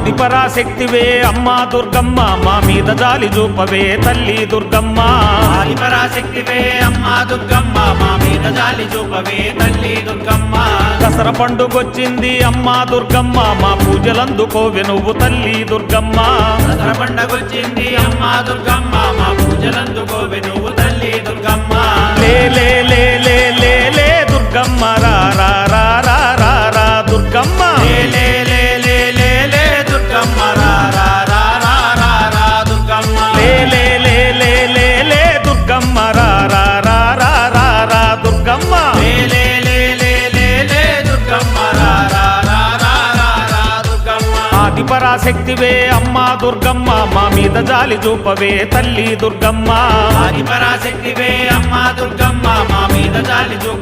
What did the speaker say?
ఆదిపరాశక్తివే అమ్మా దుర్గమ్మ మా మీద జాలి చూపవే తల్లి దుర్గమ్మ ఆదిపరాశక్తివే అమ్మా దుర్గమ్మ మా మీద జాలి చూపవే తల్లి దుర్గమ్మ దసర పండుగొచ్చింది అమ్మా దుర్గమ్మ మా పూజలందుకోవె నువ్వు తల్లి దుర్గమ్మ దసర పండగొచ్చింది అమ్మా దుర్గమ్మ మా పూజలందుకోవె నువ్వు తల్లి దుర్గమ్మ లే లే లే లే లే లే దుర్గమ్మ రా రా రా రా రా రా దుర్గమ్మ లే లే లే లే లే లే దుర్గమ్మ రా రా రా రా రా రా దుర్గమ్మ లే లే లే లే లే లే దుర్గమ్మ రా రా రా రా రా రా దుర్గమ్మ లే లే లే లే లే లే దుర్గమ్మ రా రా రా రా రా రా దుర్గమ్మ ఆదిపరాశక్తివే అమ్మా దుర్గమ్మ మా మీద జాలి చూపవే తల్లి దుర్గమ్మ ఆదిపరాశక్తివే అమ్మా దుర్గమ్మ మా మీద జాలి చూపవే